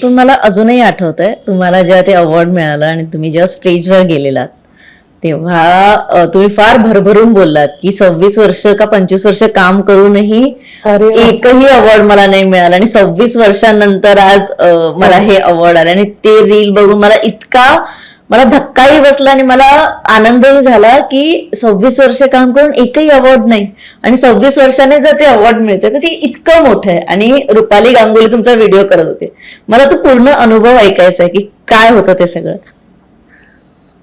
पण मला अजूनही आठवतंय तुम्हाला जेव्हा ते अवॉर्ड मिळालं आणि तुम्ही जेव्हा स्टेजवर गेलेलात तेव्हा तुम्ही फार भरभरून बोललात की 26 वर्ष का 25 वर्ष काम करूनही एकही अवॉर्ड मला नाही मिळाला आणि 26 वर्षांनंतर आज मला हे अवॉर्ड आले आणि ते रील बघून मला धक्काही बसला आणि मला आनंदही झाला की 26 वर्ष काम करून एकही अवॉर्ड नाही आणि 26 वर्षाने जर ते अवॉर्ड मिळते तर ते इतकं मोठं आहे. आणि रुपाली गांगुली तुमचा व्हिडिओ करत होते, मला तो पूर्ण अनुभव ऐकायचा आहे की काय होतं ते सगळं.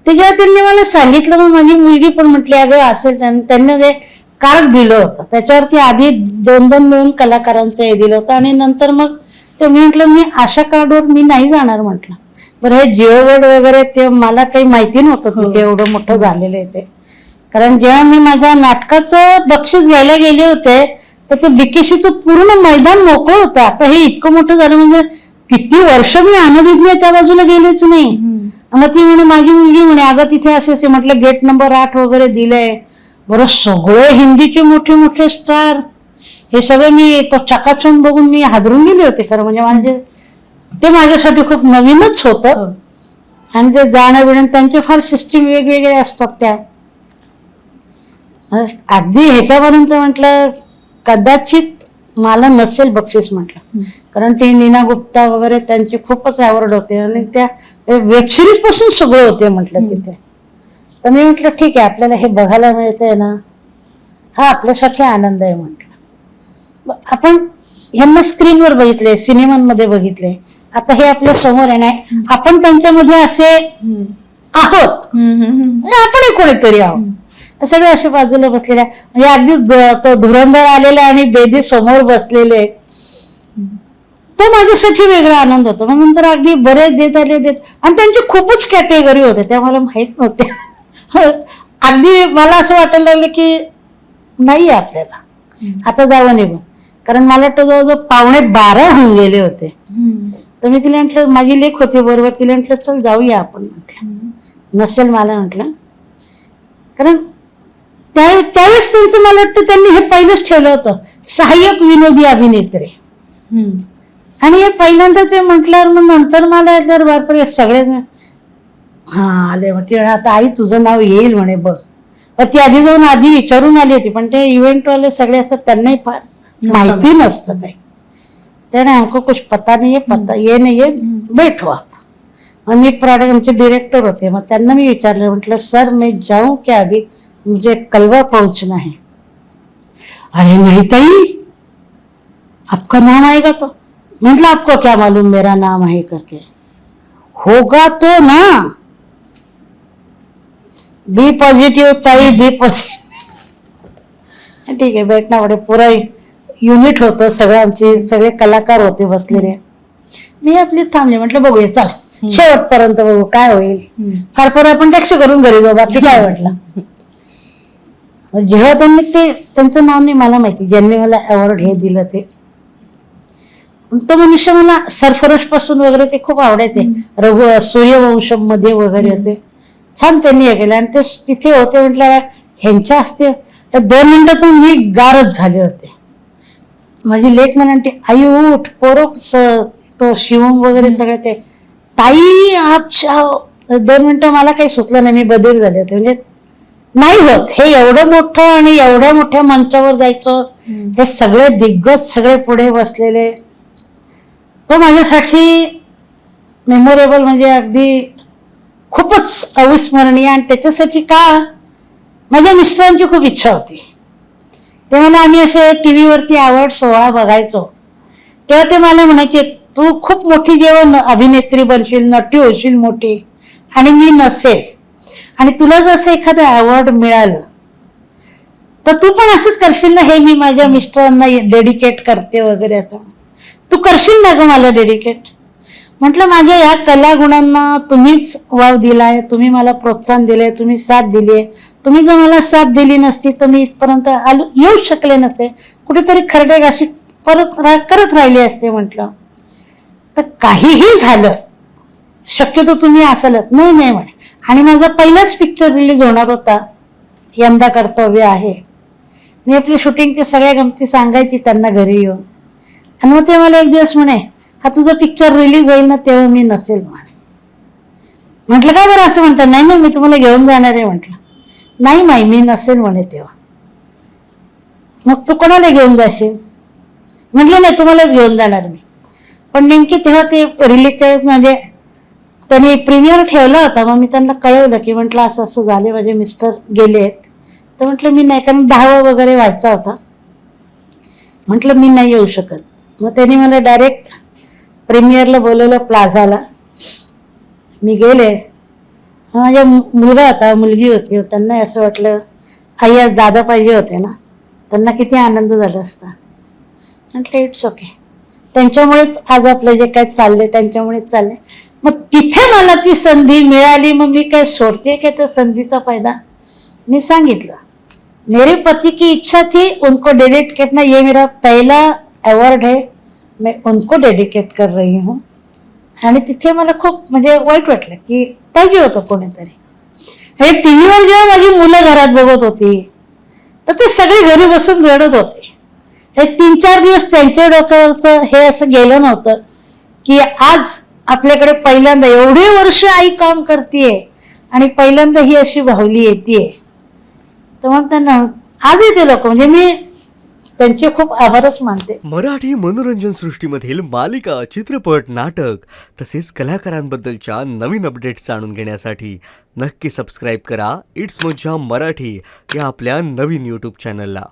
त्याच्यावर त्यांनी मला सांगितलं, मग माझी मुलगी पण म्हटली अगं असेल, त्यांनी ते कार्ड दिलं होतं त्याच्यावरती आधी 2-2 मिळून कलाकारांचं हे दिलं होतं आणि नंतर मग ते मी म्हटलं मी अशा कार्डवर मी नाही जाणार म्हटलं. बरं हे जिओ वर्ड वगैरे ते मला काही माहिती नव्हतं तिथे एवढं मोठं झालेलं आहे ते. कारण जेव्हा मी माझ्या नाटकाचं बक्षीस घ्यायला गेले होते तर ते बीकेसीचं पूर्ण मैदान मोकळं होतं. आता हे इतकं मोठं झालं म्हणजे किती वर्ष मी अनभिज्ञ त्या बाजूला गेलेच नाही. मग ती म्हणे माझी मुलगी म्हणे अगं तिथे असे म्हटलं गेट नंबर 8 वगैरे दिलंय. बरं सगळे हिंदीचे मोठे मोठे स्टार हे सगळे मी तो चकाचौंध बघून मी हादरून गेले होते खरं म्हणजे ते माझ्यासाठी खूप नवीनच होतं. आणि ते जाणं बिणं त्यांचे फार सिस्टीम वेगवेगळे असतात त्या. अगदी ह्याच्यापर्यंत म्हटलं कदाचित मला नसेल बक्षीस म्हटलं, कारण ती नीना गुप्ता वगैरे त्यांचे खूपच अवॉर्ड होते आणि त्या वेब सिरीज पासून सगळं होते म्हटलं तिथे. तर मी म्हटलं ठीक आहे आपल्याला हे बघायला मिळतंय ना, हा आपल्यासाठी आनंद आहे म्हटलं. आपण ह्यांना स्क्रीनवर बघितले, सिनेमांमध्ये बघितले, आता हे आपल्या समोर आहे ना, आपण त्यांच्यामध्ये असे आहोत, आपणही कोणीतरी आहोत. सगळे असे बाजूला बसलेले म्हणजे अगदी तो धुरंधर आलेला आणि बेदी समोर बसलेले, तो माझ्यासाठी वेगळा आनंद होता. मग नंतर अगदी बरेच देत आले आणि त्यांची खूपच कॅटेगरी होते त्या मला माहित नव्हते. अगदी मला असं वाटायला लागलं की नाही आपल्याला आता जावं निघून, कारण मला वाटतं जवळजवळ 11:15 होऊन गेले होते. तर मी तिला म्हटलं, माझी लेख होती बरोबर, तिला म्हटलं चल जाऊया आपण म्हटलं, नसेल मला म्हटलं. कारण त्यावेळेस त्यांचं मला वाटतं त्यांनी हे पहिलंच ठेवलं होतं सहाय्यक विनोदी अभिनेत्री. आणि हे पहिल्यांदाच म्हटल्यावर मग नंतर मला जर बापरे सगळे हा आले, मग ती आता आई तुझं नाव येईल म्हणे बघ. पण ती आधी जाऊन आधी विचारून आली होती, पण ते इव्हेंटवाले सगळे असतात त्यांनाही फार माहिती नसतं काही. त्याने हमको कुछ पता नाही है, पता ये नहीं है, बैठो आप. मग मी प्रोडक्ट आमचे डिरेक्टर होते, मग त्यांना मी विचारलं, म्हटलं सर मैं जाऊं क्या अभी, मुझे कलवा पहुंचना है. अरे नहीं ताई आपका नाम आएगा तो. म्हटलं आपको क्या मालूम मेरा नाम है करके, होगा तो ना. बी पॉझिटिव्ह ताई, बी पॉझिटिव्ह. ठीक आहे बैठना पडे. पुरा युनिट होतं सगळं, आमचे सगळे कलाकार होते बसलेले. मी आपली थांबले, म्हटलं बघूया चल शेवटपर्यंत बघू काय होईल, फार फार आपण टॅक्सी करून घरी जाऊ बाकी काय. म्हटलं जेव्हा त्यांनी ते त्यांचं नाव नाही मला माहिती, ज्यांनी मला अवॉर्ड हे दिलं ते, तो मनुष्य मला सरफरोश पासून वगैरे ते खूप आवडायचे. सूर्यवंशम मध्ये वगैरे असे छान त्यांनी हे केलं. आणि ते तिथे होते म्हटलं ह्यांच्या हस्ते 2 मिनिटातून मी गारच झाले होते. माझी लेख म्हणते आई उठ पोरो, तो शिवम वगैरे सगळे ते ताई आप 2 मिनिटं मला काही सुचलं नाही, मी बधीर झाले होते. म्हणजे नाही होत हे एवढं मोठं आणि एवढ्या मोठ्या मंचावर जायचं, हे सगळे दिग्गज सगळे पुढे बसलेले, तो माझ्यासाठी मेमोरेबल म्हणजे अगदी खूपच अविस्मरणीय. आणि त्याच्यासाठी का माझ्या मिस्टरांची खूप इच्छा होती. ते मला आम्ही असे टीव्हीवरती अवॉर्ड सोहळा बघायचो तेव्हा ते मला म्हणायचे तू खूप मोठी जेव्हा अभिनेत्री बनशील, नटी होशील मोठी, आणि मी नसेल, आणि तुला जर असं एखादं अवॉर्ड मिळालं तर तू पण असंच करशील ना, हे मी माझ्या मिस्टरांना डेडिकेट करते वगैरे असं. तू करशील ना ग मला डेडिकेट. म्हटलं माझ्या या कलागुणांना तुम्हीच वाव दिलाय, तुम्ही मला प्रोत्साहन दिले, तुम्ही साथ दिली. तुम्ही जर मला साथ दिली नसती तर मी इथपर्यंत येऊ शकले नसते, कुठेतरी खरडेगाशी करत राहिले असते. म्हटलं तर काहीही झालं शक्यतो तुम्ही असालच. नाही नाही म्हणे. आणि माझा पहिलाच पिक्चर रिलीज होणार होता, यंदा कर्तव्य आहे. मी आपली शूटिंगच्या सगळ्या गमती सांगायची त्यांना घरी येऊन. आणि मग ते मला एक दिवस म्हणे हा तुझा पिक्चर रिलीज होईल ना तेव्हा मी नसेल म्हणे. म्हटलं का बरं असं म्हणतात? नाही नाही मी तुम्हाला घेऊन जाणार आहे म्हटलं. नाही माई मी नसेल म्हणे तेव्हा. मग तू कोणाला घेऊन जाशील? म्हटलं नाही तुम्हालाच घेऊन जाणार मी. पण नेमकी तेव्हा ते रिलीजच्या वेळेस म्हणजे त्यांनी प्रीमियर ठेवला होता. मग मी त्यांना कळवलं की म्हटलं असं असं झाले माझे मिस्टर गेले आहेत. तर म्हटलं मी नाही, कारण 10 वगैरे व्हायचा होता. म्हटलं मी नाही येऊ शकत. मग त्यांनी मला डायरेक्ट प्रीमियरला बोलवलं प्लाझाला. मी गेले. माझा मुलगा होता मुलगी होती. त्यांना असं वाटलं आई आज दादा पाहिजे होते ना. त्यांना किती आनंद झाला असता. म्हटलं इट्स ओके. त्यांच्यामुळेच आज आपलं जे काय चाललंय त्यांच्यामुळेच चाललंय. मग तिथे मला ती संधी मिळाली. मग मी काय सोडते काय त्या संधीचा फायदा? मी सांगितलं मेरे पति की इच्छा थी, उनको डेडिकेट करना, ये मेरा पहला अवॉर्ड है, मैं उनको डेडिकेट कर रही हूँ. आणि तिथे मला खूप म्हणजे वाईट वाटलं की पाहिजे होतं कोणीतरी. हे टीव्हीवर जेव्हा माझी मुलं घरात बघत होती तर ते सगळे घरी बसून रडत होते. हे 3-4 दिवस त्यांच्या डोक्यावरचं हे असं गेलं नव्हतं की आज आपल्याकडे पहिल्यांदा एवढे वर्ष आई काम करतीये आणि पहिल्यांदा ही अशी भावली येते. तर मग त्यांना आज येते लोक, म्हणजे मी त्यांचे खूप आभारच मानते. मराठी मनोरंजन सृष्टीमधील मालिका, चित्रपट, नाटक तसेच कलाकारांबद्दलच्या नवीन अपडेट्स जाणून घेण्यासाठी नक्की सबस्क्राईब करा इट्स मज्जा मराठी या आपल्या नवीन यूट्यूब चॅनलला.